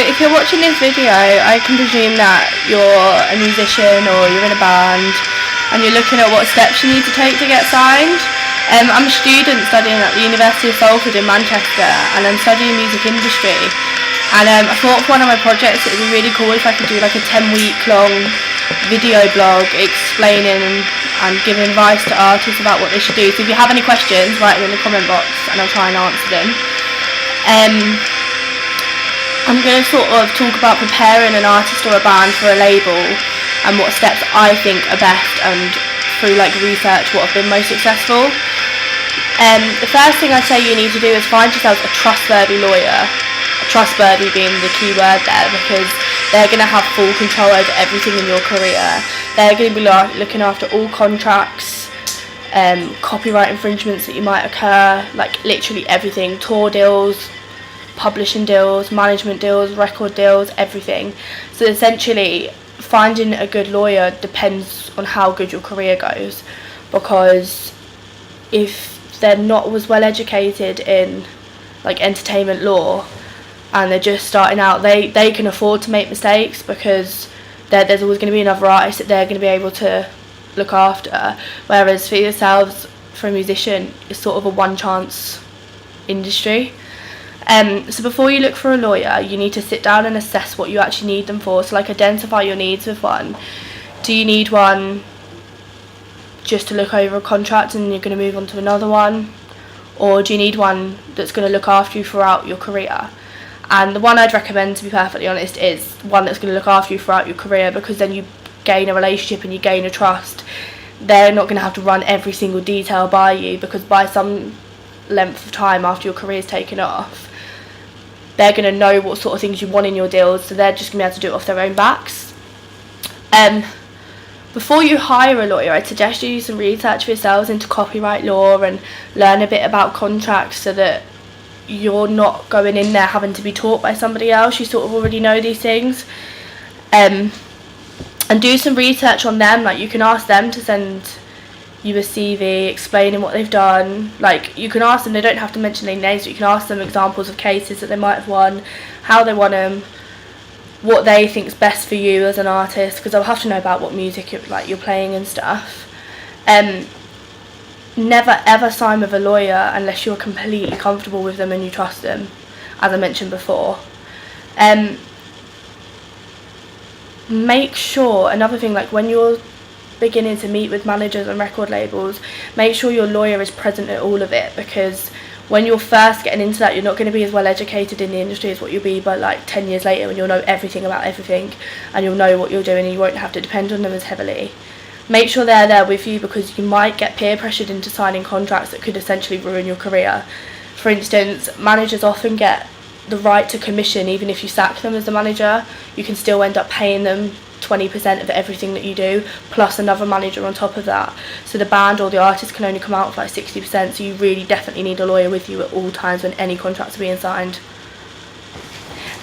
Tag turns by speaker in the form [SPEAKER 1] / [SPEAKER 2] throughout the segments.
[SPEAKER 1] if you're watching this video, I can presume that you're a musician or you're in a band and you're looking at what steps you need to take to get signed. I'm a student studying at the University of Salford in Manchester, and I'm studying music industry. And I thought for one of my projects it would be really cool if I could do like a 10-week long video blog explaining and giving advice to artists about what they should do. So if you have any questions, write them in the comment box and I'll try and answer them. I'm going to sort of talk about preparing an artist or a band for a label and what steps I think are best, and through like research what have been most successful. The first thing I'd say you need to do is find yourself a trustworthy lawyer. Trustworthy being the key word there, because they're going to have full control over everything in your career. They're going to be looking after all contracts, copyright infringements that you might occur, like literally everything, tour deals, publishing deals, management deals, record deals, everything. So essentially finding a good lawyer depends on how good your career goes, because if they're not as well educated in like entertainment law and they're just starting out, they can afford to make mistakes, because there's always going to be another artist that they're going to be able to look after. Whereas for yourselves, for a musician, it's sort of a one chance industry. So before you look for a lawyer, you need to sit down and assess what you actually need them for. So like identify your needs with one. Do you need one just to look over a contract and you're going to move on to another one? Or do you need one that's going to look after you throughout your career? And the one I'd recommend, to be perfectly honest, is one that's going to look after you throughout your career, because then you gain a relationship and you gain a trust. They're not going to have to run every single detail by you, because by some length of time after your career's taken off, they're going to know what sort of things you want in your deals, so they're just going to be able to do it off their own backs. Before you hire a lawyer, I'd suggest you do some research for yourselves into copyright law and learn a bit about contracts, so that you're not going in there having to be taught by somebody else. You sort of already know these things. And do some research on them. Like, you can ask them to send you a CV explaining what they've done. Like, you can ask them, they don't have to mention their names, but you can ask them examples of cases that they might have won, how they won them, what they think's best for you as an artist, because they'll have to know about what music you're playing and stuff. Never ever sign with a lawyer unless you're completely comfortable with them and you trust them, as I mentioned before. Make sure, another thing, like when you're beginning to meet with managers and record labels, make sure your lawyer is present at all of it, because when you're first getting into that, you're not going to be as well educated in the industry as what you'll be by like 10 years later, when you'll know everything about everything and you'll know what you're doing and you won't have to depend on them as heavily. Make sure they're there with you, because you might get peer pressured into signing contracts that could essentially ruin your career. For instance, managers often get the right to commission even if you sack them as a manager. You can still end up paying them 20% of everything that you do, plus another manager on top of that. So the band or the artist can only come out with like 60%, so you really definitely need a lawyer with you at all times when any contracts are being signed.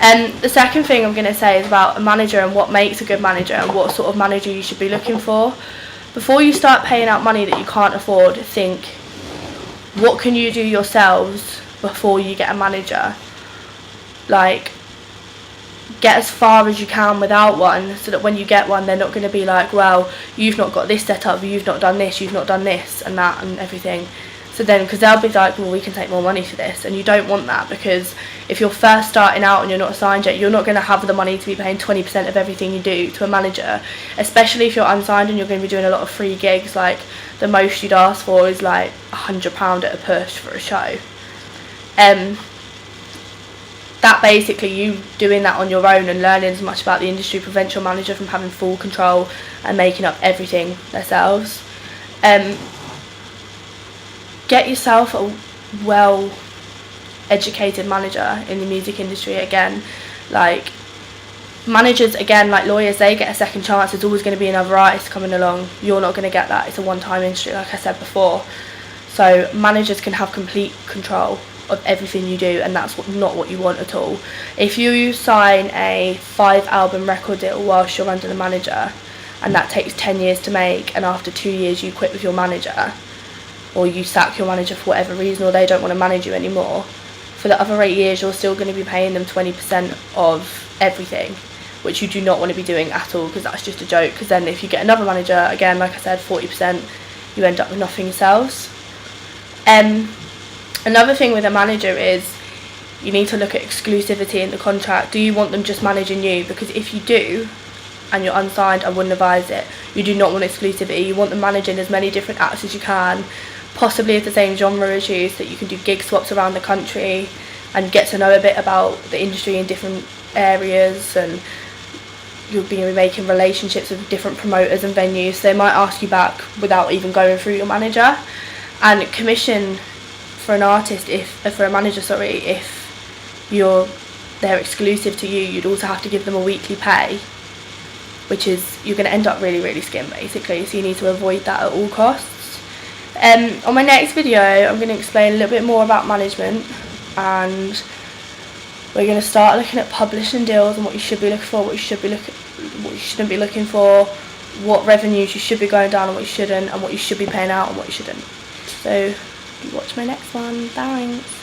[SPEAKER 1] The second thing I'm going to say is about a manager and what makes a good manager and what sort of manager you should be looking for. Before you start paying out money that you can't afford, think, what can you do yourselves before you get a manager? Like, get as far as you can without one, so that when you get one, they're not going to be like, well, you've not got this set up, you've not done this and that and everything. So then, because they'll be like, well, we can take more money for this, and you don't want that, because if you're first starting out and you're not signed yet, you're not going to have the money to be paying 20% of everything you do to a manager, especially if you're unsigned and you're going to be doing a lot of free gigs. Like, the most you'd ask for is like £100 at a push for a show. That basically, you doing that on your own and learning as much about the industry prevents your manager from having full control and making up everything themselves. Get yourself a well-educated manager in the music industry. Again, like managers, again, like lawyers, they get a second chance. There's always going to be another artist coming along. You're not going to get that. It's a one-time industry, like I said before. So managers can have complete control of everything you do, and that's not what you want at all. If you sign a 5-album record deal whilst you're under the manager, and that takes 10 years to make, and after 2 years you quit with your manager, or you sack your manager for whatever reason, or they don't want to manage you anymore, for the other 8 years you're still going to be paying them 20% of everything, which you do not want to be doing at all, because that's just a joke. Because then if you get another manager, again, like I said, 40%, you end up with nothing yourselves. Another thing with a manager is you need to look at exclusivity in the contract. Do you want them just managing you? Because if you do, and you're unsigned, I wouldn't advise it. You do not want exclusivity. You want them managing as many different acts as you can, possibly of the same genre as you, so that you can do gig swaps around the country and get to know a bit about the industry in different areas, and you'll be making relationships with different promoters and venues. So they might ask you back without even going through your manager. And commission for an artist, for a manager, if they're exclusive to you, you'd also have to give them a weekly pay, which is, you're going to end up really, really skim basically, so you need to avoid that at all costs. On my next video, I'm going to explain a little bit more about management, and we're going to start looking at publishing deals and what you should be looking for, what you shouldn't be looking for, what revenues you should be going down and what you shouldn't, and what you should be paying out and what you shouldn't. So watch my next one. Thanks.